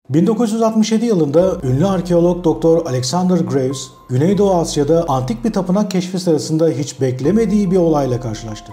1967 yılında ünlü arkeolog Dr. Alexander Graves, Güneydoğu Asya'da antik bir tapınak keşfi sırasında hiç beklemediği bir olayla karşılaştı.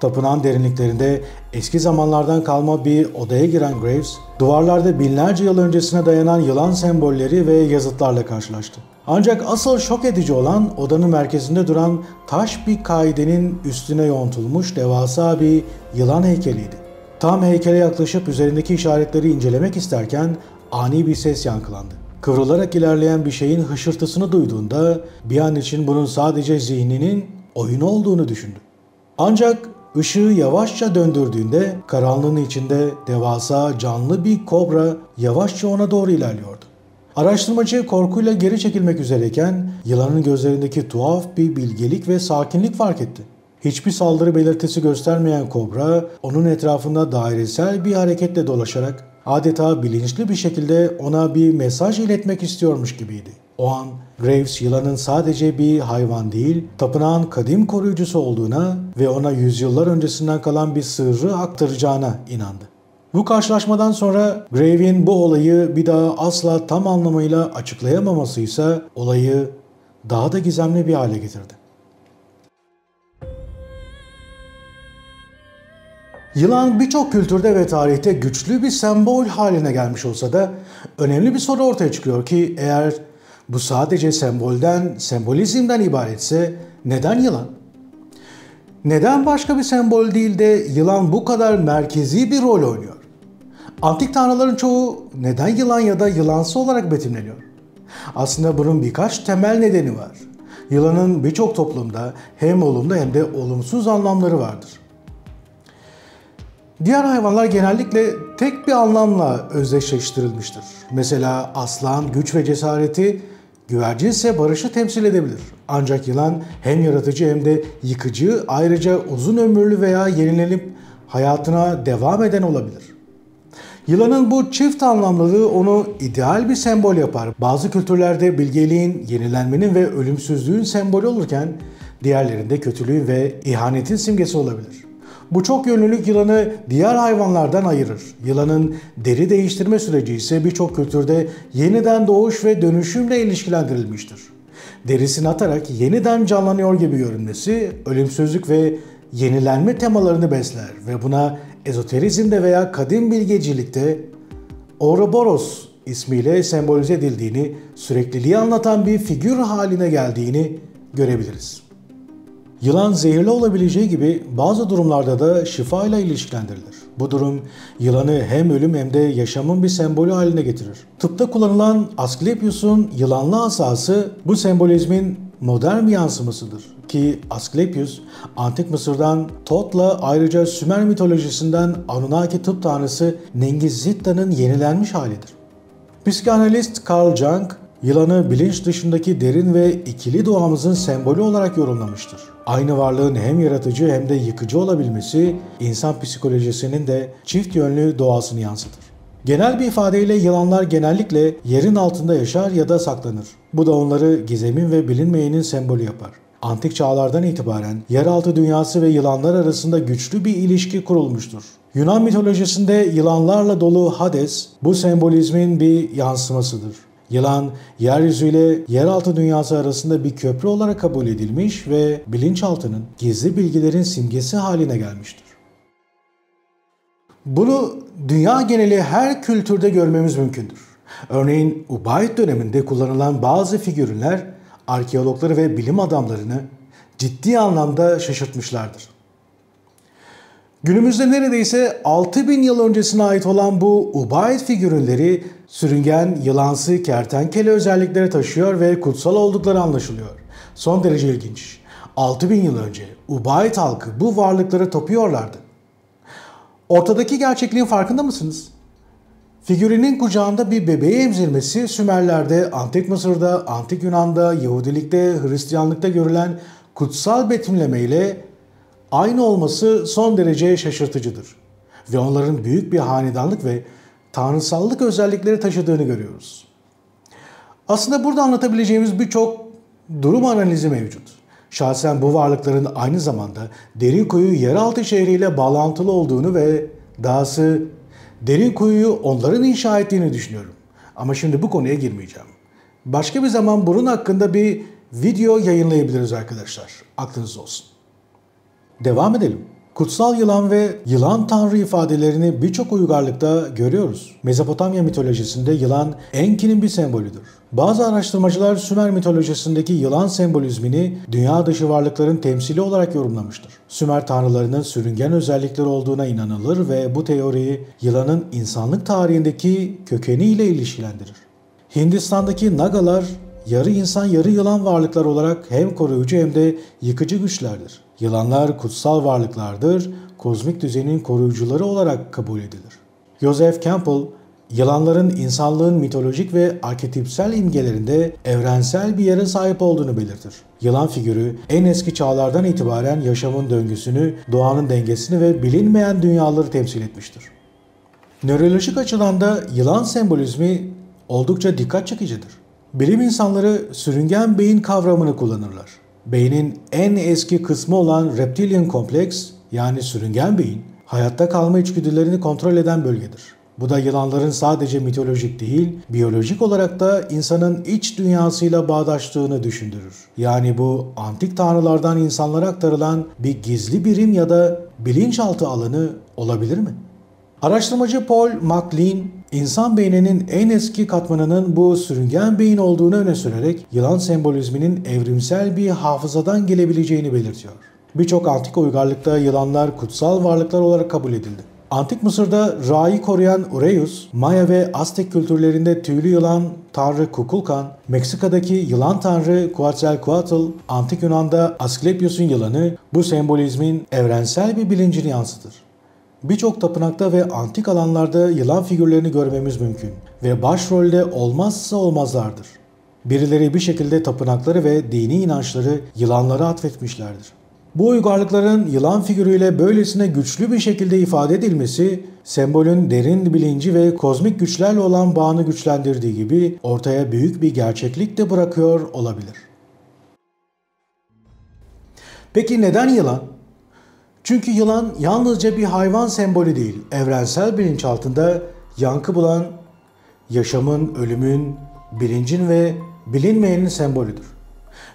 Tapınağın derinliklerinde eski zamanlardan kalma bir odaya giren Graves, duvarlarda binlerce yıl öncesine dayanan yılan sembolleri ve yazıtlarla karşılaştı. Ancak asıl şok edici olan odanın merkezinde duran taş bir kaidenin üstüne yontulmuş devasa bir yılan heykeliydi. Tam heykele yaklaşıp üzerindeki işaretleri incelemek isterken ani bir ses yankılandı. Kıvrılarak ilerleyen bir şeyin hışırtısını duyduğunda bir an için bunun sadece zihninin oyunu olduğunu düşündü. Ancak ışığı yavaşça döndürdüğünde karanlığın içinde devasa canlı bir kobra yavaşça ona doğru ilerliyordu. Araştırmacı korkuyla geri çekilmek üzereyken yılanın gözlerindeki tuhaf bir bilgelik ve sakinlik fark etti. Hiçbir saldırı belirtisi göstermeyen kobra onun etrafında dairesel bir hareketle dolaşarak adeta bilinçli bir şekilde ona bir mesaj iletmek istiyormuş gibiydi. O an Graves yılanın sadece bir hayvan değil, tapınağın kadim koruyucusu olduğuna ve ona yüzyıllar öncesinden kalan bir sırrı aktaracağına inandı. Bu karşılaşmadan sonra Graves'in bu olayı bir daha asla tam anlamıyla açıklayamaması ise olayı daha da gizemli bir hale getirdi. Yılan birçok kültürde ve tarihte güçlü bir sembol haline gelmiş olsa da önemli bir soru ortaya çıkıyor ki eğer bu sadece sembolizmden ibaretse neden yılan? Neden başka bir sembol değil de yılan bu kadar merkezi bir rol oynuyor? Antik tanrıların çoğu neden yılan ya da yılansı olarak betimleniyor? Aslında bunun birkaç temel nedeni var. Yılanın birçok toplumda hem olumlu hem de olumsuz anlamları vardır. Diğer hayvanlar genellikle tek bir anlamla özdeşleştirilmiştir. Mesela aslan güç ve cesareti, güvercin ise barışı temsil edebilir. Ancak yılan hem yaratıcı hem de yıkıcı, ayrıca uzun ömürlü veya yenilenip hayatına devam eden olabilir. Yılanın bu çift anlamlılığı onu ideal bir sembol yapar. Bazı kültürlerde bilgeliğin, yenilenmenin ve ölümsüzlüğün sembolü olurken diğerlerinde kötülüğün ve ihanetin simgesi olabilir. Bu çok yönlülük yılanı diğer hayvanlardan ayırır. Yılanın deri değiştirme süreci ise birçok kültürde yeniden doğuş ve dönüşümle ilişkilendirilmiştir. Derisini atarak yeniden canlanıyor gibi görünmesi, ölümsüzlük ve yenilenme temalarını besler ve buna ezoterizmde veya kadim bilgecilikte Ouroboros ismiyle sembolize edildiğini, sürekliliği anlatan bir figür haline geldiğini görebiliriz. Yılan zehirli olabileceği gibi bazı durumlarda da şifa ile ilişkilendirilir. Bu durum yılanı hem ölüm hem de yaşamın bir sembolü haline getirir. Tıpta kullanılan Asklepios'un yılanlı asası bu sembolizmin modern bir yansımasıdır. Ki Asklepios, Antik Mısır'dan Thoth'la ayrıca Sümer mitolojisinden Anunnaki tıp tanrısı Nengizitta'nın yenilenmiş halidir. Psikanalist Carl Jung, yılanı bilinç dışındaki derin ve ikili doğamızın sembolü olarak yorumlamıştır. Aynı varlığın hem yaratıcı hem de yıkıcı olabilmesi, insan psikolojisinin de çift yönlü doğasını yansıtır. Genel bir ifadeyle yılanlar genellikle yerin altında yaşar ya da saklanır. Bu da onları gizemin ve bilinmeyenin sembolü yapar. Antik çağlardan itibaren yeraltı dünyası ve yılanlar arasında güçlü bir ilişki kurulmuştur. Yunan mitolojisinde yılanlarla dolu Hades, bu sembolizmin bir yansımasıdır. Yılan, yeryüzüyle yeraltı dünyası arasında bir köprü olarak kabul edilmiş ve bilinçaltının gizli bilgilerin simgesi haline gelmiştir. Bunu dünya geneli her kültürde görmemiz mümkündür. Örneğin Ubayd döneminde kullanılan bazı figürler arkeologları ve bilim adamlarını ciddi anlamda şaşırtmışlardır. Günümüzde neredeyse 6000 yıl öncesine ait olan bu Ubayd figürleri sürüngen, yılansı, kertenkele özellikleri taşıyor ve kutsal oldukları anlaşılıyor. Son derece ilginç. 6000 yıl önce Ubayd halkı bu varlıkları tapıyorlardı. Ortadaki gerçekliğin farkında mısınız? Figürinin kucağında bir bebeği emzirmesi Sümerler'de, Antik Mısır'da, Antik Yunan'da, Yahudilikte, Hristiyanlıkta görülen kutsal betimleme ile aynı olması son derece şaşırtıcıdır. Ve onların büyük bir hanedanlık ve tanrısallık özellikleri taşıdığını görüyoruz. Aslında burada anlatabileceğimiz birçok durum analizi mevcut. Şahsen bu varlıkların aynı zamanda Derinkuyu yeraltı şehriyle bağlantılı olduğunu ve dahası Derinkuyu'yu onların inşa ettiğini düşünüyorum. Ama şimdi bu konuya girmeyeceğim. Başka bir zaman bunun hakkında bir video yayınlayabiliriz arkadaşlar. Aklınız olsun. Devam edelim. Kutsal yılan ve yılan tanrı ifadelerini birçok uygarlıkta görüyoruz. Mezopotamya mitolojisinde yılan Enki'nin bir sembolüdür. Bazı araştırmacılar Sümer mitolojisindeki yılan sembolizmini dünya dışı varlıkların temsili olarak yorumlamıştır. Sümer tanrılarının sürüngen özellikleri olduğuna inanılır ve bu teoriyi yılanın insanlık tarihindeki kökeniyle ilişkilendirir. Hindistan'daki Nagalar yarı insan yarı yılan varlıklar olarak hem koruyucu hem de yıkıcı güçlerdir. Yılanlar kutsal varlıklardır, kozmik düzenin koruyucuları olarak kabul edilir. Joseph Campbell, yılanların insanlığın mitolojik ve arketipsel imgelerinde evrensel bir yere sahip olduğunu belirtir. Yılan figürü en eski çağlardan itibaren yaşamın döngüsünü, doğanın dengesini ve bilinmeyen dünyaları temsil etmiştir. Nörolojik açıdan da yılan sembolizmi oldukça dikkat çekicidir. Bilim insanları sürüngen beyin kavramını kullanırlar. Beynin en eski kısmı olan reptilian kompleks yani sürüngen beyin, hayatta kalma içgüdülerini kontrol eden bölgedir. Bu da yılanların sadece mitolojik değil, biyolojik olarak da insanın iç dünyasıyla bağdaştığını düşündürür. Yani bu antik tanrılardan insanlara aktarılan bir gizli birim ya da bilinçaltı alanı olabilir mi? Araştırmacı Paul MacLean, insan beyninin en eski katmanının bu sürüngen beyin olduğunu öne sürerek yılan sembolizminin evrimsel bir hafızadan gelebileceğini belirtiyor. Birçok antik uygarlıkta yılanlar kutsal varlıklar olarak kabul edildi. Antik Mısır'da Ra'yı koruyan Ureus, Maya ve Aztek kültürlerinde tüylü yılan tanrı Kukulkan, Meksika'daki yılan tanrı Quetzalcoatl, Antik Yunan'da Asklepios'un yılanı bu sembolizmin evrensel bir bilincini yansıtır. Birçok tapınakta ve antik alanlarda yılan figürlerini görmemiz mümkün ve başrolde olmazsa olmazlardır. Birileri bir şekilde tapınakları ve dini inançları yılanlara atfetmişlerdir. Bu uygarlıkların yılan figürüyle böylesine güçlü bir şekilde ifade edilmesi, sembolün derin bilinci ve kozmik güçlerle olan bağını güçlendirdiği gibi ortaya büyük bir gerçeklik de bırakıyor olabilir. Peki neden yılan? Çünkü yılan yalnızca bir hayvan sembolü değil, evrensel bilinçaltında yankı bulan, yaşamın, ölümün, bilincin ve bilinmeyenin sembolüdür.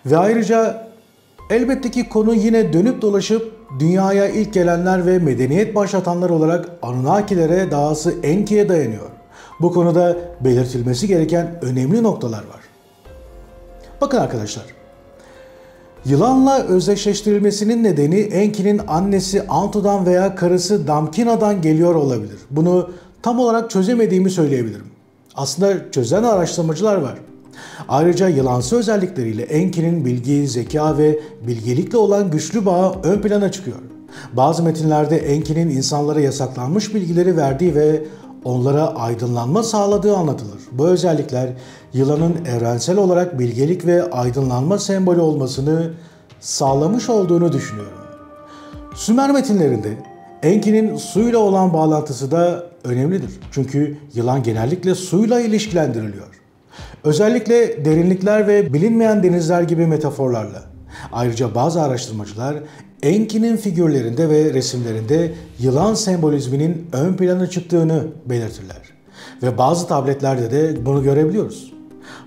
Ve ayrıca elbette ki konu yine dönüp dolaşıp dünyaya ilk gelenler ve medeniyet başlatanlar olarak Anunnakilere, dahası Enki'ye dayanıyor. Bu konuda belirtilmesi gereken önemli noktalar var. Bakın arkadaşlar, yılanla özdeşleştirilmesinin nedeni Enki'nin annesi Antu'dan veya karısı Damkina'dan geliyor olabilir. Bunu tam olarak çözemediğimi söyleyebilirim. Aslında çözen araştırmacılar var. Ayrıca yılansı özellikleriyle Enki'nin bilgi, zeka ve bilgelikle olan güçlü bağı ön plana çıkıyor. Bazı metinlerde Enki'nin insanlara yasaklanmış bilgileri verdiği ve onlara aydınlanma sağladığı anlatılır. Bu özellikler yılanın evrensel olarak bilgelik ve aydınlanma sembolü olmasını sağlamış olduğunu düşünüyorum. Sümer metinlerinde Enki'nin suyla olan bağlantısı da önemlidir. Çünkü yılan genellikle suyla ilişkilendiriliyor. Özellikle derinlikler ve bilinmeyen denizler gibi metaforlarla. Ayrıca bazı araştırmacılar Enki'nin figürlerinde ve resimlerinde yılan sembolizminin ön plana çıktığını belirtirler. Ve bazı tabletlerde de bunu görebiliyoruz.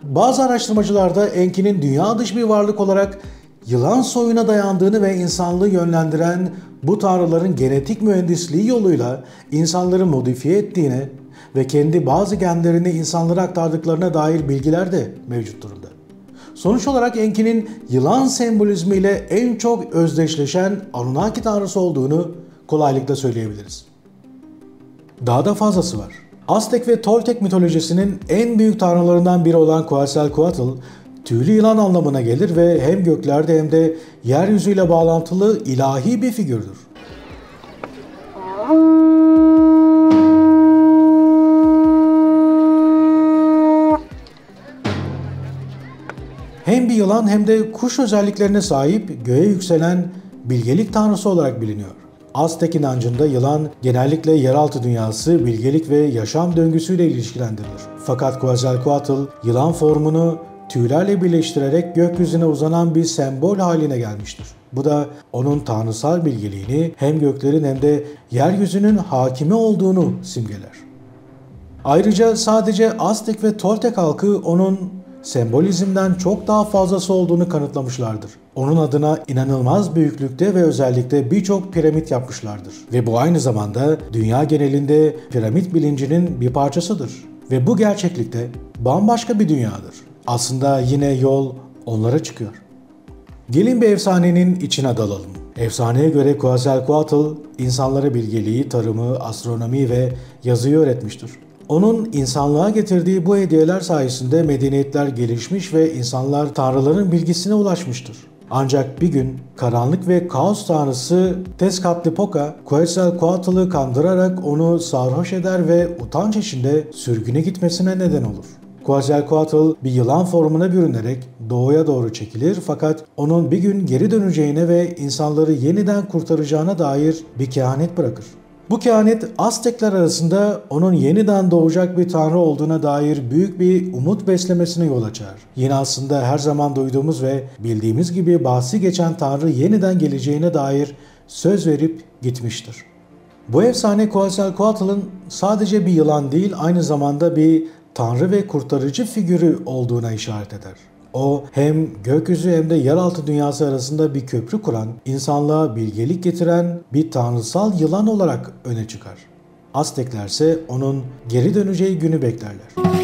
Bazı araştırmacılar da Enki'nin dünya dışı bir varlık olarak yılan soyuna dayandığını ve insanlığı yönlendiren bu tanrıların genetik mühendisliği yoluyla insanları modifiye ettiğine ve kendi bazı genlerini insanlara aktardıklarına dair bilgiler de mevcut durumda. Sonuç olarak Enki'nin yılan sembolizmiyle en çok özdeşleşen Anunnaki tanrısı olduğunu kolaylıkla söyleyebiliriz. Daha da fazlası var. Aztek ve Toltek mitolojisinin en büyük tanrılarından biri olan Quetzalcoatl, tüylü yılan anlamına gelir ve hem göklerde hem de yeryüzüyle bağlantılı ilahi bir figürdür. Hem bir yılan hem de kuş özelliklerine sahip göğe yükselen bilgelik tanrısı olarak biliniyor. Aztek inancında yılan genellikle yeraltı dünyası, bilgelik ve yaşam döngüsüyle ilişkilendirilir. Fakat Quetzalcoatl yılan formunu tüylerle birleştirerek gökyüzüne uzanan bir sembol haline gelmiştir. Bu da onun tanrısal bilgeliğini hem göklerin hem de yeryüzünün hakimi olduğunu simgeler. Ayrıca sadece Aztek ve Toltek halkı onun sembolizmden çok daha fazlası olduğunu kanıtlamışlardır. Onun adına inanılmaz büyüklükte ve özellikle birçok piramit yapmışlardır. Ve bu aynı zamanda dünya genelinde piramit bilincinin bir parçasıdır. Ve bu gerçeklikte bambaşka bir dünyadır. Aslında yine yol onlara çıkıyor. Gelin bir efsanenin içine dalalım. Efsaneye göre Quetzalcoatl insanlara bilgeliği, tarımı, astronomi ve yazıyı öğretmiştir. Onun insanlığa getirdiği bu hediyeler sayesinde medeniyetler gelişmiş ve insanlar tanrıların bilgisine ulaşmıştır. Ancak bir gün karanlık ve kaos tanrısı Tezcatlipoca Quetzalcoatl'ı kandırarak onu sarhoş eder ve utanç içinde sürgüne gitmesine neden olur. Quetzalcoatl bir yılan formuna bürünerek doğuya doğru çekilir fakat onun bir gün geri döneceğine ve insanları yeniden kurtaracağına dair bir kehanet bırakır. Bu kehanet Aztekler arasında onun yeniden doğacak bir tanrı olduğuna dair büyük bir umut beslemesine yol açar. Yine aslında her zaman duyduğumuz ve bildiğimiz gibi bahsi geçen tanrı yeniden geleceğine dair söz verip gitmiştir. Bu efsane Quetzalcoatl'ın sadece bir yılan değil aynı zamanda bir tanrı ve kurtarıcı figürü olduğuna işaret eder. O hem gökyüzü hem de yeraltı dünyası arasında bir köprü kuran, insanlığa bilgelik getiren bir tanrısal yılan olarak öne çıkar. Aztekler ise onun geri döneceği günü beklerler.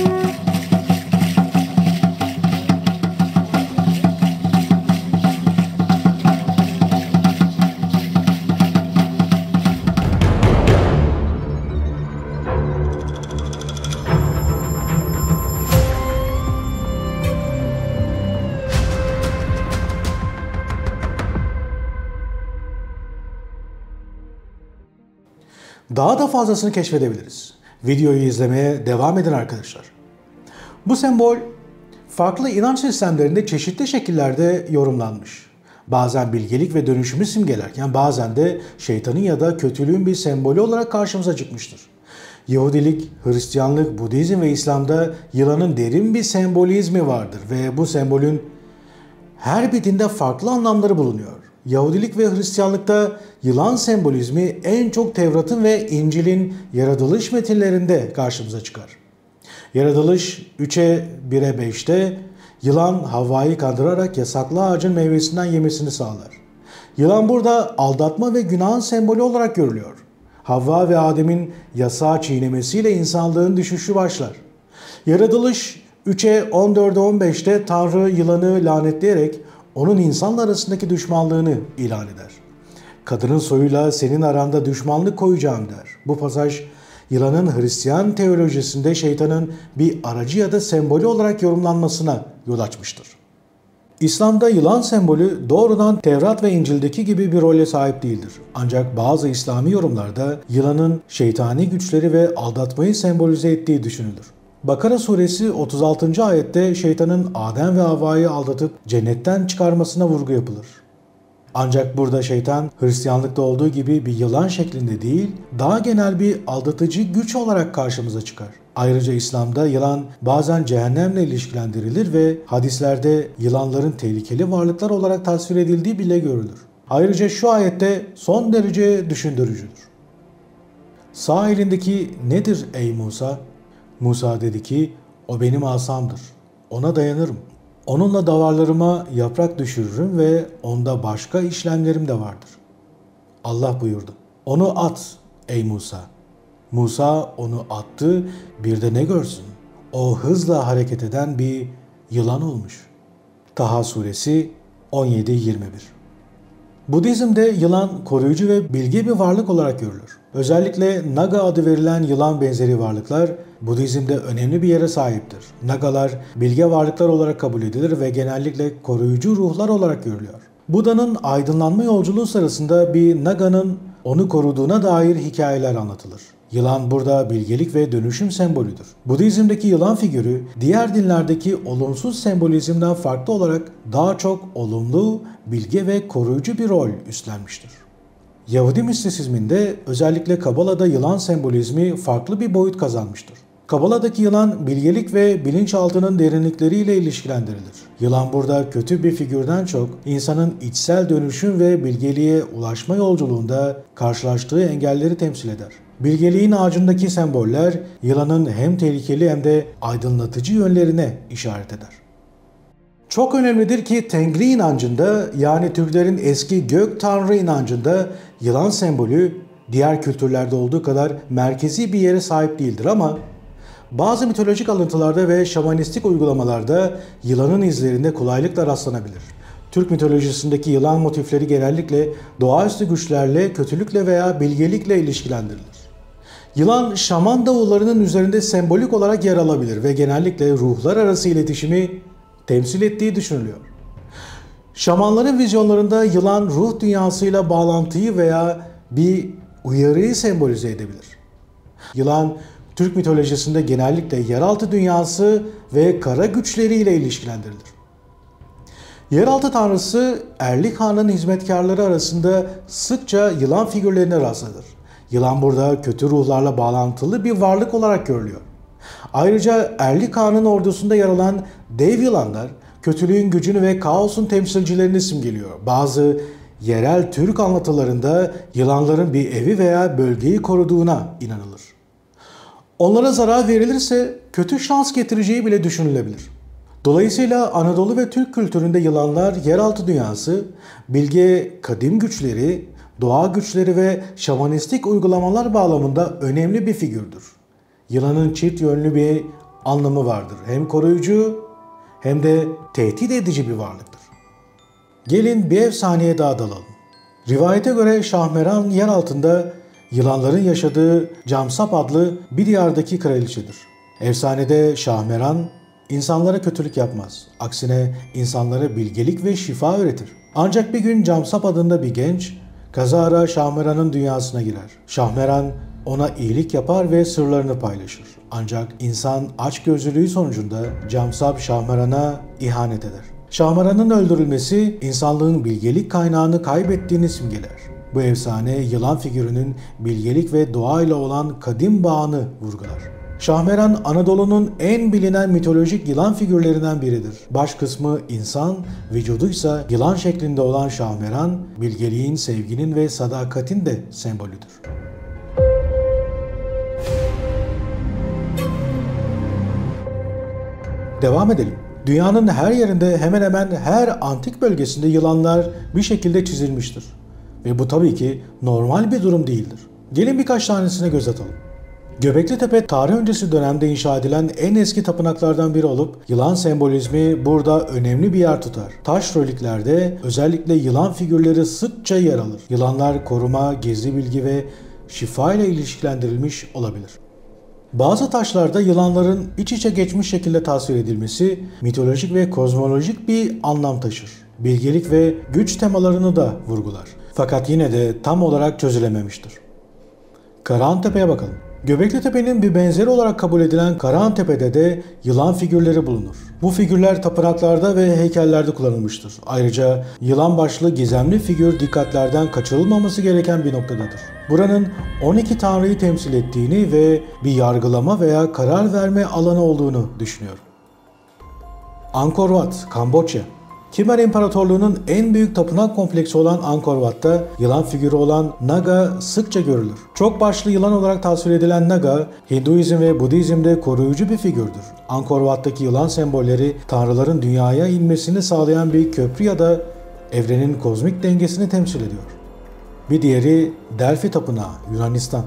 Daha da fazlasını keşfedebiliriz. Videoyu izlemeye devam edin arkadaşlar. Bu sembol farklı inanç sistemlerinde çeşitli şekillerde yorumlanmış. Bazen bilgelik ve dönüşümü simgelerken bazen de şeytanın ya da kötülüğün bir sembolü olarak karşımıza çıkmıştır. Yahudilik, Hristiyanlık, Budizm ve İslam'da yılanın derin bir sembolizmi vardır ve bu sembolün her bir dinde farklı anlamları bulunuyor. Yahudilik ve Hristiyanlıkta yılan sembolizmi en çok Tevrat'ın ve İncil'in yaratılış metinlerinde karşımıza çıkar. Yaratılış 3'e 1'e 5'te yılan Havva'yı kandırarak yasaklı ağacın meyvesinden yemesini sağlar. Yılan burada aldatma ve günahın sembolü olarak görülüyor. Havva ve Adem'in yasağı çiğnemesiyle insanlığın düşüşü başlar. Yaratılış 3'e 14'e 15'te Tanrı yılanı lanetleyerek onun insanla arasındaki düşmanlığını ilan eder. Kadının soyuyla senin aranda düşmanlık koyacağım der. Bu pasaj yılanın Hristiyan teolojisinde şeytanın bir aracı ya da sembolü olarak yorumlanmasına yol açmıştır. İslam'da yılan sembolü doğrudan Tevrat ve İncil'deki gibi bir role sahip değildir. Ancak bazı İslami yorumlarda yılanın şeytani güçleri ve aldatmayı sembolize ettiği düşünülür. Bakara suresi 36. ayette şeytanın Adem ve Havva'yı aldatıp cennetten çıkarmasına vurgu yapılır. Ancak burada şeytan Hristiyanlıkta olduğu gibi bir yılan şeklinde değil, daha genel bir aldatıcı güç olarak karşımıza çıkar. Ayrıca İslam'da yılan bazen cehennemle ilişkilendirilir ve hadislerde yılanların tehlikeli varlıklar olarak tasvir edildiği bile görülür. Ayrıca şu ayette son derece düşündürücüdür. Sağ elindeki nedir ey Musa? Musa dedi ki, o benim asamdır. Ona dayanırım. Onunla davarlarıma yaprak düşürürüm ve onda başka işlemlerim de vardır. Allah buyurdu. Onu at ey Musa. Musa onu attı, bir de ne görsün? O hızla hareket eden bir yılan olmuş. Taha suresi 17-21. Budizm'de yılan koruyucu ve bilge bir varlık olarak görülür. Özellikle Naga adı verilen yılan benzeri varlıklar Budizm'de önemli bir yere sahiptir. Nagalar bilge varlıklar olarak kabul edilir ve genellikle koruyucu ruhlar olarak görülüyor. Buda'nın aydınlanma yolculuğu sırasında bir Naga'nın onu koruduğuna dair hikayeler anlatılır. Yılan burada bilgelik ve dönüşüm sembolüdür. Budizm'deki yılan figürü diğer dinlerdeki olumsuz sembolizmden farklı olarak daha çok olumlu, bilge ve koruyucu bir rol üstlenmiştir. Yahudi mistisizminde özellikle Kabala'da yılan sembolizmi farklı bir boyut kazanmıştır. Kabala'daki yılan bilgelik ve bilinçaltının derinlikleriyle ilişkilendirilir. Yılan burada kötü bir figürden çok insanın içsel dönüşüm ve bilgeliğe ulaşma yolculuğunda karşılaştığı engelleri temsil eder. Bilgeliğin ağacındaki semboller yılanın hem tehlikeli hem de aydınlatıcı yönlerine işaret eder. Çok önemlidir ki Tengri inancında, yani Türklerin eski gök tanrı inancında yılan sembolü diğer kültürlerde olduğu kadar merkezi bir yere sahip değildir ama bazı mitolojik alıntılarda ve şamanistik uygulamalarda yılanın izlerinde kolaylıkla rastlanabilir. Türk mitolojisindeki yılan motifleri genellikle doğaüstü güçlerle, kötülükle veya bilgelikle ilişkilendirilir. Yılan, şaman davullarının üzerinde sembolik olarak yer alabilir ve genellikle ruhlar arası iletişimi temsil ettiği düşünülüyor. Şamanların vizyonlarında yılan ruh dünyasıyla bağlantıyı veya bir uyarıyı sembolize edebilir. Yılan, Türk mitolojisinde genellikle yeraltı dünyası ve kara güçleriyle ilişkilendirilir. Yeraltı tanrısı Erlik Han'ın hizmetkarları arasında sıkça yılan figürlerine rastlanır. Yılan burada kötü ruhlarla bağlantılı bir varlık olarak görülüyor. Ayrıca Erlik Han'ın ordusunda yer alan dev yılanlar kötülüğün gücünü ve kaosun temsilcilerini simgeliyor. Bazı yerel Türk anlatılarında yılanların bir evi veya bölgeyi koruduğuna inanılır. Onlara zarar verilirse kötü şans getireceği bile düşünülebilir. Dolayısıyla Anadolu ve Türk kültüründe yılanlar yeraltı dünyası, bilge kadim güçleri, doğa güçleri ve şamanistik uygulamalar bağlamında önemli bir figürdür. Yılanın çift yönlü bir anlamı vardır. Hem koruyucu hem de tehdit edici bir varlıktır. Gelin bir efsaneye daha dalalım. Rivayete göre Şahmeran yer altında yılanların yaşadığı Camsap adlı bir diyardaki kraliçedir. Efsanede Şahmeran insanlara kötülük yapmaz. Aksine insanlara bilgelik ve şifa öğretir. Ancak bir gün Camsap adında bir genç kazara Şahmeran'ın dünyasına girer. Şahmeran ona iyilik yapar ve sırlarını paylaşır. Ancak insan açgözlülüğü sonucunda Camsap Şahmeran'a ihanet eder. Şahmeran'ın öldürülmesi insanlığın bilgelik kaynağını kaybettiğini simgeler. Bu efsane yılan figürünün bilgelik ve doğayla olan kadim bağını vurgular. Şahmeran, Anadolu'nun en bilinen mitolojik yılan figürlerinden biridir. Baş kısmı insan, vücuduysa yılan şeklinde olan Şahmeran, bilgeliğin, sevginin ve sadakatin de sembolüdür. Devam edelim. Dünyanın her yerinde, hemen hemen her antik bölgesinde yılanlar bir şekilde çizilmiştir. Ve bu tabii ki normal bir durum değildir. Gelin birkaç tanesine göz atalım. Göbeklitepe tarih öncesi dönemde inşa edilen en eski tapınaklardan biri olup yılan sembolizmi burada önemli bir yer tutar. Taş reliklerde özellikle yılan figürleri sıkça yer alır. Yılanlar koruma, gizli bilgi ve şifa ile ilişkilendirilmiş olabilir. Bazı taşlarda yılanların iç içe geçmiş şekilde tasvir edilmesi mitolojik ve kozmolojik bir anlam taşır. Bilgelik ve güç temalarını da vurgular. Fakat yine de tam olarak çözülememiştir. Karahantepe'ye bakalım. Göbeklitepe'nin bir benzeri olarak kabul edilen Karahantepe'de de yılan figürleri bulunur. Bu figürler tapınaklarda ve heykellerde kullanılmıştır. Ayrıca yılan başlı gizemli figür dikkatlerden kaçırılmaması gereken bir noktadadır. Buranın 12 tanrıyı temsil ettiğini ve bir yargılama veya karar verme alanı olduğunu düşünüyorum. Angkor Wat, Kamboçya. Khmer İmparatorluğu'nun en büyük tapınak kompleksi olan Angkor Wat'ta yılan figürü olan Naga sıkça görülür. Çok başlı yılan olarak tasvir edilen Naga, Hinduizm ve Budizm'de koruyucu bir figürdür. Angkor Wat'taki yılan sembolleri tanrıların dünyaya inmesini sağlayan bir köprü ya da evrenin kozmik dengesini temsil ediyor. Bir diğeri Delphi Tapınağı, Yunanistan.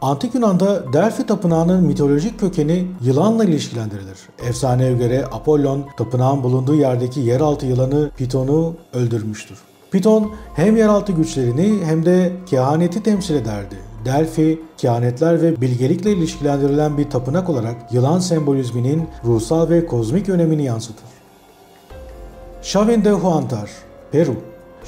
Antik Yunan'da Delphi Tapınağı'nın mitolojik kökeni yılanla ilişkilendirilir. Efsaneye göre Apollon, tapınağın bulunduğu yerdeki yeraltı yılanı Piton'u öldürmüştür. Piton hem yeraltı güçlerini hem de kehaneti temsil ederdi. Delphi, kehanetler ve bilgelikle ilişkilendirilen bir tapınak olarak yılan sembolizminin ruhsal ve kozmik önemini yansıtır. Chavin de Huántar, Peru.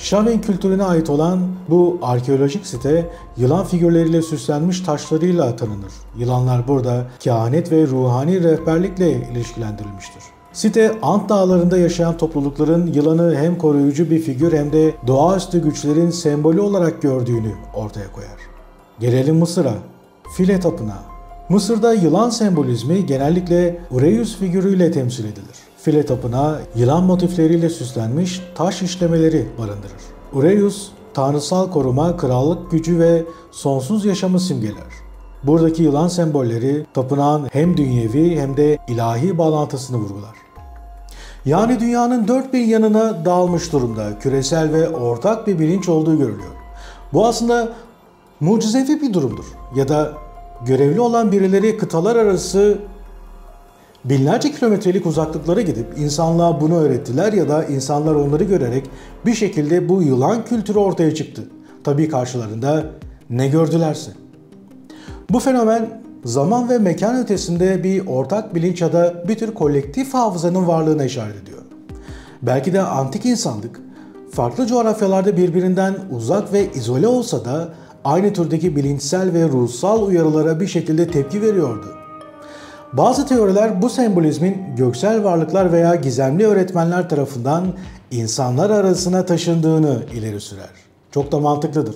Chavin kültürüne ait olan bu arkeolojik site yılan figürleriyle süslenmiş taşlarıyla tanınır. Yılanlar burada kehanet ve ruhani rehberlikle ilişkilendirilmiştir. Site, Ant Dağları'nda yaşayan toplulukların yılanı hem koruyucu bir figür hem de doğaüstü güçlerin sembolü olarak gördüğünü ortaya koyar. Gelelim Mısır'a. File Tapınağı. Mısır'da yılan sembolizmi genellikle Ureus figürüyle temsil edilir. File Tapınağı, yılan motifleriyle süslenmiş taş işlemeleri barındırır. Ureus, tanrısal koruma, krallık gücü ve sonsuz yaşamı simgeler. Buradaki yılan sembolleri tapınağın hem dünyevi hem de ilahi bağlantısını vurgular. Yani dünyanın dört bir yanına dağılmış durumda, küresel ve ortak bir bilinç olduğu görülüyor. Bu aslında mucizevi bir durumdur. Ya da görevli olan birileri kıtalar arası binlerce kilometrelik uzaklıklara gidip insanlığa bunu öğrettiler ya da insanlar onları görerek bir şekilde bu yılan kültürü ortaya çıktı. Tabii karşılarında ne gördülerse. Bu fenomen zaman ve mekan ötesinde bir ortak bilinç ya da bir tür kolektif hafızanın varlığına işaret ediyor. Belki de antik insanlık farklı coğrafyalarda birbirinden uzak ve izole olsa da aynı türdeki bilinçsel ve ruhsal uyarılara bir şekilde tepki veriyordu. Bazı teoriler bu sembolizmin göksel varlıklar veya gizemli öğretmenler tarafından insanlar arasına taşındığını ileri sürer. Çok da mantıklıdır.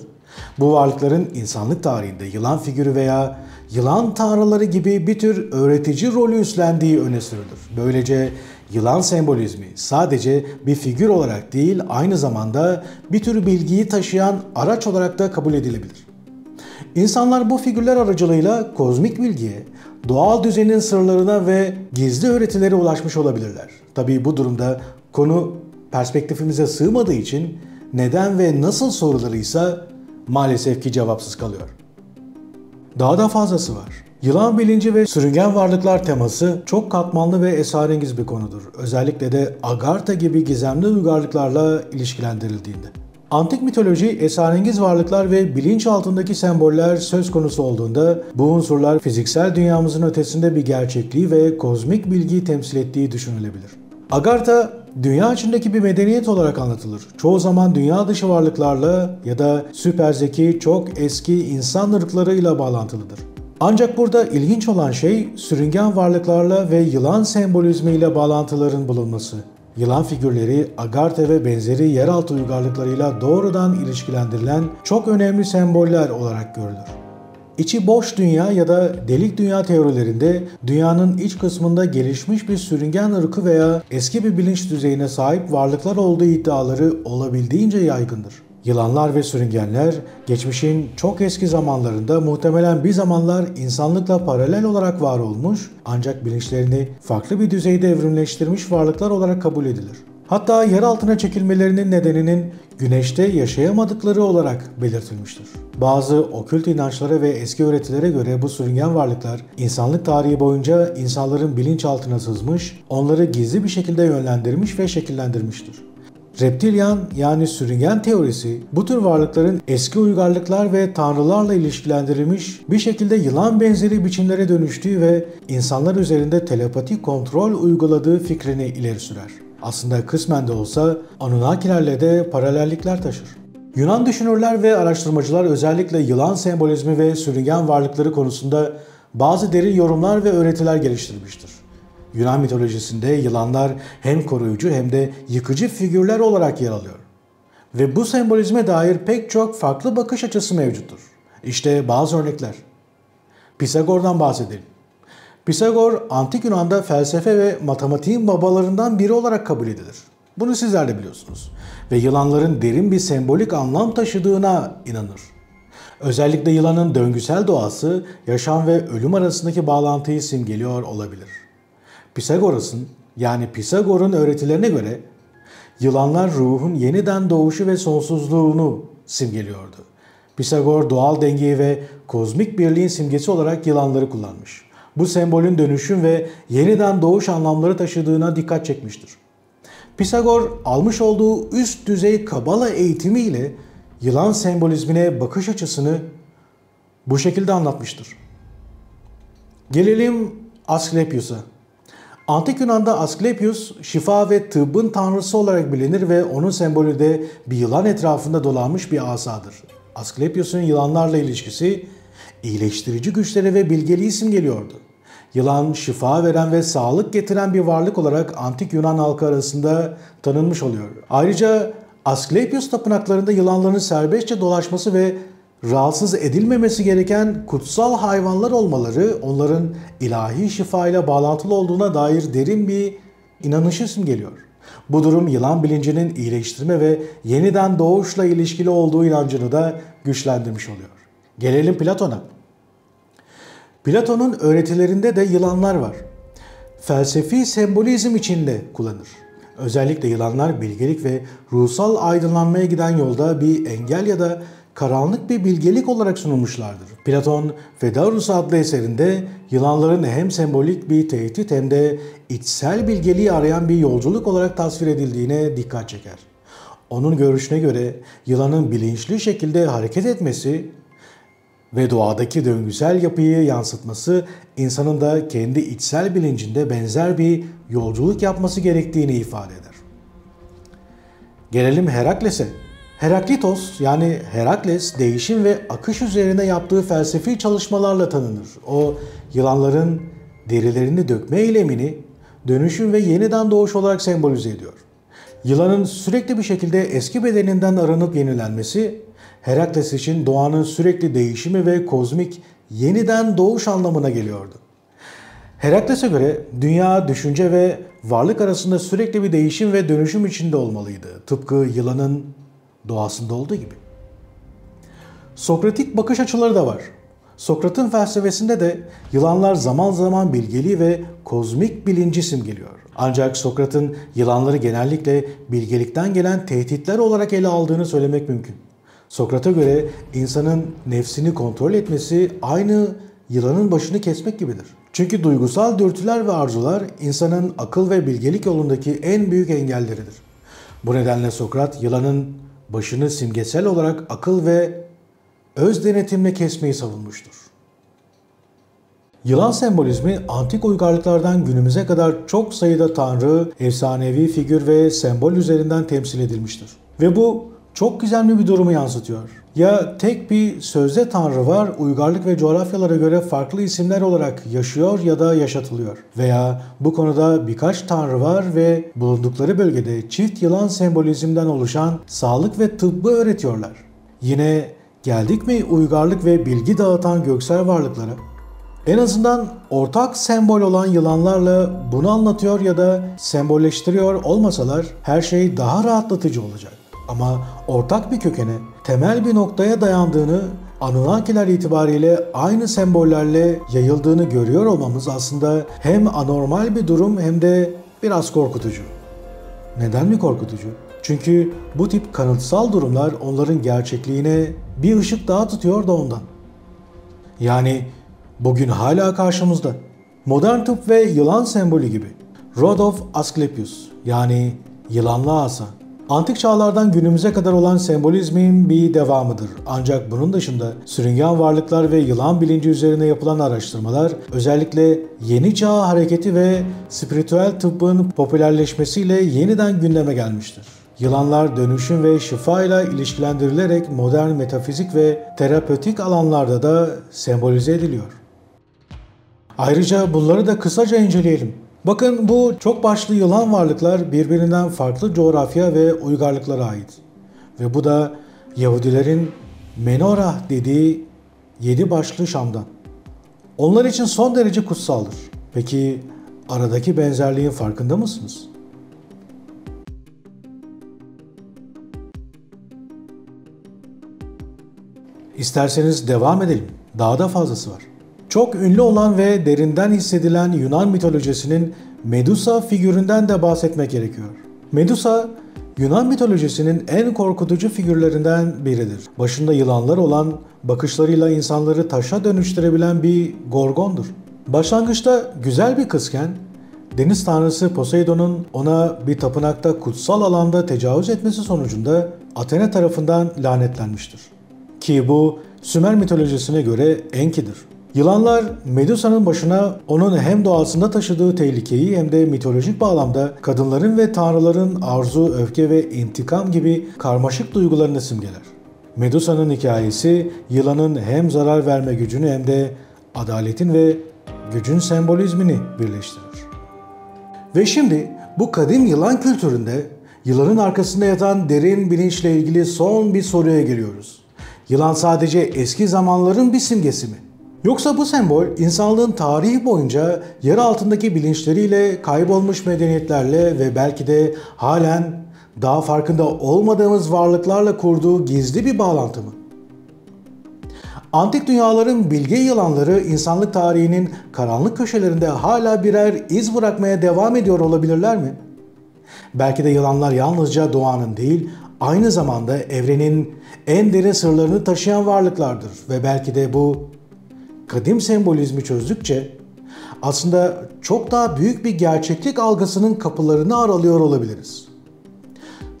Bu varlıkların insanlık tarihinde yılan figürü veya yılan tanrıları gibi bir tür öğretici rolü üstlendiği öne sürülür. Böylece yılan sembolizmi sadece bir figür olarak değil, aynı zamanda bir tür bilgiyi taşıyan araç olarak da kabul edilebilir. İnsanlar bu figürler aracılığıyla kozmik bilgiye, doğal düzenin sırlarına ve gizli öğretilere ulaşmış olabilirler. Tabii bu durumda konu perspektifimize sığmadığı için neden ve nasıl soruları ise maalesef ki cevapsız kalıyor. Daha da fazlası var. Yılan bilinci ve sürüngen varlıklar teması çok katmanlı ve esrarengiz bir konudur. Özellikle de Agartha gibi gizemli uygarlıklarla ilişkilendirildiğinde. Antik mitoloji, esrarengiz varlıklar ve bilinç altındaki semboller söz konusu olduğunda bu unsurlar fiziksel dünyamızın ötesinde bir gerçekliği ve kozmik bilgiyi temsil ettiği düşünülebilir. Agartha, dünya içindeki bir medeniyet olarak anlatılır. Çoğu zaman dünya dışı varlıklarla ya da süper zeki, çok eski insan ırklarıyla bağlantılıdır. Ancak burada ilginç olan şey sürüngen varlıklarla ve yılan sembolizmiyle bağlantıların bulunması. Yılan figürleri Agartha ve benzeri yeraltı uygarlıklarıyla doğrudan ilişkilendirilen çok önemli semboller olarak görülür. İçi boş dünya ya da delik dünya teorilerinde dünyanın iç kısmında gelişmiş bir sürüngen ırkı veya eski bir bilinç düzeyine sahip varlıklar olduğu iddiaları olabildiğince yaygındır. Yılanlar ve sürüngenler geçmişin çok eski zamanlarında muhtemelen bir zamanlar insanlıkla paralel olarak var olmuş ancak bilinçlerini farklı bir düzeyde evrimleştirmiş varlıklar olarak kabul edilir. Hatta yer altına çekilmelerinin nedeninin güneşte yaşayamadıkları olarak belirtilmiştir. Bazı okült inançlara ve eski öğretilere göre bu sürüngen varlıklar insanlık tarihi boyunca insanların bilinçaltına sızmış, onları gizli bir şekilde yönlendirmiş ve şekillendirmiştir. Reptilyan yani sürüngen teorisi bu tür varlıkların eski uygarlıklar ve tanrılarla ilişkilendirilmiş bir şekilde yılan benzeri biçimlere dönüştüğü ve insanlar üzerinde telepatik kontrol uyguladığı fikrini ileri sürer. Aslında kısmen de olsa Anunnakilerle de paralellikler taşır. Yunan düşünürler ve araştırmacılar özellikle yılan sembolizmi ve sürüngen varlıkları konusunda bazı derin yorumlar ve öğretiler geliştirmiştir. Yunan mitolojisinde yılanlar hem koruyucu hem de yıkıcı figürler olarak yer alıyor. Ve bu sembolizme dair pek çok farklı bakış açısı mevcuttur. İşte bazı örnekler. Pisagor'dan bahsedelim. Pisagor, Antik Yunan'da felsefe ve matematiğin babalarından biri olarak kabul edilir. Bunu sizler de biliyorsunuz. Ve yılanların derin bir sembolik anlam taşıdığına inanır. Özellikle yılanın döngüsel doğası, yaşam ve ölüm arasındaki bağlantıyı simgeliyor olabilir. Pisagor'un öğretilerine göre yılanlar ruhun yeniden doğuşu ve sonsuzluğunu simgeliyordu. Pisagor doğal dengeyi ve kozmik birliğin simgesi olarak yılanları kullanmış. Bu sembolün dönüşüm ve yeniden doğuş anlamları taşıdığına dikkat çekmiştir. Pisagor almış olduğu üst düzey Kabala eğitimiyle yılan sembolizmine bakış açısını bu şekilde anlatmıştır. Gelelim Asklepios'a. Antik Yunan'da Asklepios şifa ve tıbbın tanrısı olarak bilinir ve onun sembolü de bir yılan etrafında dolanmış bir asadır. Asklepios'un yılanlarla ilişkisi iyileştirici güçleri ve bilgeliği simgeliyordu. Yılan şifa veren ve sağlık getiren bir varlık olarak Antik Yunan halkı arasında tanınmış oluyor. Ayrıca Asklepios tapınaklarında yılanların serbestçe dolaşması ve rahatsız edilmemesi gereken kutsal hayvanlar olmaları onların ilahi şifa ile bağlantılı olduğuna dair derin bir inanışı simgeliyor. Bu durum yılan bilincinin iyileştirme ve yeniden doğuşla ilişkili olduğu inancını da güçlendirmiş oluyor. Gelelim Platon'a. Platon'un öğretilerinde de yılanlar var. Felsefi sembolizm içinde kullanır. Özellikle yılanlar bilgelik ve ruhsal aydınlanmaya giden yolda bir engel ya da karanlık bir bilgelik olarak sunulmuşlardır. Platon, Phaedrus adlı eserinde yılanların hem sembolik bir tehdit hem de içsel bilgeliği arayan bir yolculuk olarak tasvir edildiğine dikkat çeker. Onun görüşüne göre yılanın bilinçli şekilde hareket etmesi ve doğadaki döngüsel yapıyı yansıtması insanın da kendi içsel bilincinde benzer bir yolculuk yapması gerektiğini ifade eder. Gelelim Herakles'e. Heraklitos yani Herakles değişim ve akış üzerine yaptığı felsefi çalışmalarla tanınır. O yılanların derilerini dökme eylemini dönüşüm ve yeniden doğuş olarak sembolize ediyor. Yılanın sürekli bir şekilde eski bedeninden arınıp yenilenmesi, Herakles için doğanın sürekli değişimi ve kozmik yeniden doğuş anlamına geliyordu. Herakles'e göre dünya, düşünce ve varlık arasında sürekli bir değişim ve dönüşüm içinde olmalıydı. Tıpkı yılanın doğasında olduğu gibi. Sokratik bakış açıları da var. Sokrat'ın felsefesinde de yılanlar zaman zaman bilgeliği ve kozmik bilinci simgeliyor. Ancak Sokrat'ın yılanları genellikle bilgelikten gelen tehditler olarak ele aldığını söylemek mümkün. Sokrat'a göre insanın nefsini kontrol etmesi aynı yılanın başını kesmek gibidir. Çünkü duygusal dürtüler ve arzular insanın akıl ve bilgelik yolundaki en büyük engelleridir. Bu nedenle Sokrat yılanın başını simgesel olarak akıl ve öz denetimle kesmeyi savunmuştur. Yılan sembolizmi antik uygarlıklardan günümüze kadar çok sayıda tanrı, efsanevi figür ve sembol üzerinden temsil edilmiştir. Ve bu çok güzel bir durumu yansıtıyor. Ya tek bir sözde tanrı var, uygarlık ve coğrafyalara göre farklı isimler olarak yaşıyor ya da yaşatılıyor. Veya bu konuda birkaç tanrı var ve bulundukları bölgede çift yılan sembolizmden oluşan sağlık ve tıbbı öğretiyorlar. Yine geldik mi uygarlık ve bilgi dağıtan göksel varlıklara? En azından ortak sembol olan yılanlarla bunu anlatıyor ya da sembolleştiriyor olmasalar her şey daha rahatlatıcı olacak. Ama ortak bir kökene, temel bir noktaya dayandığını, Anunnakiler itibariyle aynı sembollerle yayıldığını görüyor olmamız aslında hem anormal bir durum hem de biraz korkutucu. Neden mi korkutucu? Çünkü bu tip kanıtsal durumlar onların gerçekliğine bir ışık daha tutuyor da ondan. Yani bugün hala karşımızda. Modern tıp ve yılan sembolü gibi. Rod of Asclepius yani yılanlı asa. Antik çağlardan günümüze kadar olan sembolizmin bir devamıdır. Ancak bunun dışında sürüngen varlıklar ve yılan bilinci üzerine yapılan araştırmalar özellikle yeni çağ hareketi ve spiritüel tıbbın popülerleşmesiyle yeniden gündeme gelmiştir. Yılanlar dönüşüm ve şifa ile ilişkilendirilerek modern metafizik ve terapötik alanlarda da sembolize ediliyor. Ayrıca bunları da kısaca inceleyelim. Bakın bu çok başlı yılan varlıklar birbirinden farklı coğrafya ve uygarlıklara ait. Ve bu da Yahudilerin menorah dediği 7 başlı Şam'dan. Onlar için son derece kutsaldır. Peki aradaki benzerliğin farkında mısınız? İsterseniz devam edelim. Daha da fazlası var. Çok ünlü olan ve derinden hissedilen Yunan mitolojisinin Medusa figüründen de bahsetmek gerekiyor. Medusa, Yunan mitolojisinin en korkutucu figürlerinden biridir. Başında yılanlar olan, bakışlarıyla insanları taşa dönüştürebilen bir gorgondur. Başlangıçta güzel bir kızken, deniz tanrısı Poseidon'un ona bir tapınakta kutsal alanda tecavüz etmesi sonucunda Athena tarafından lanetlenmiştir. Ki bu Sümer mitolojisine göre Enki'dir. Yılanlar Medusa'nın başına onun hem doğasında taşıdığı tehlikeyi hem de mitolojik bağlamda kadınların ve tanrıların arzu, öfke ve intikam gibi karmaşık duygularını simgeler. Medusa'nın hikayesi yılanın hem zarar verme gücünü hem de adaletin ve gücün sembolizmini birleştirir. Ve şimdi bu kadim yılan kültüründe yılanın arkasında yatan derin bilinçle ilgili son bir soruya geliyoruz. Yılan sadece eski zamanların bir simgesi mi? Yoksa bu sembol insanlığın tarihi boyunca yer altındaki bilinçleriyle, kaybolmuş medeniyetlerle ve belki de halen daha farkında olmadığımız varlıklarla kurduğu gizli bir bağlantı mı? Antik dünyaların bilge yılanları insanlık tarihinin karanlık köşelerinde hala birer iz bırakmaya devam ediyor olabilirler mi? Belki de yılanlar yalnızca doğanın değil, aynı zamanda evrenin en derin sırlarını taşıyan varlıklardır ve belki de bu kadim sembolizmi çözdükçe aslında çok daha büyük bir gerçeklik algısının kapılarını aralıyor olabiliriz.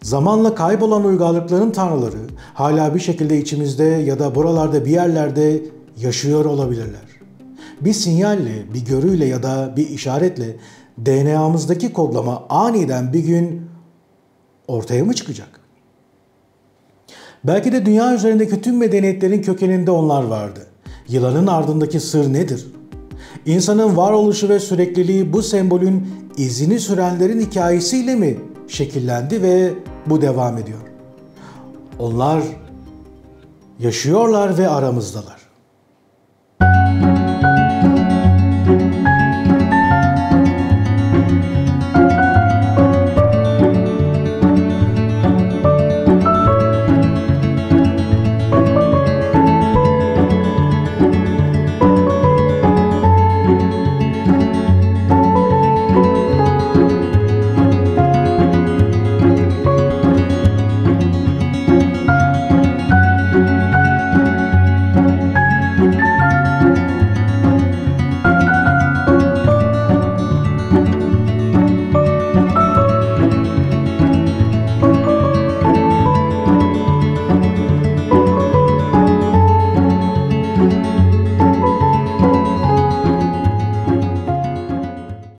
Zamanla kaybolan uygarlıkların tanrıları hala bir şekilde içimizde ya da buralarda bir yerlerde yaşıyor olabilirler. Bir sinyalle, bir görüyle ya da bir işaretle DNA'mızdaki kodlama aniden bir gün ortaya mı çıkacak? Belki de dünya üzerindeki tüm medeniyetlerin kökeninde onlar vardı. Yılanın ardındaki sır nedir? İnsanın varoluşu ve sürekliliği bu sembolün izini sürenlerin hikayesiyle mi şekillendi ve bu devam ediyor? Onlar yaşıyorlar ve aramızdalar.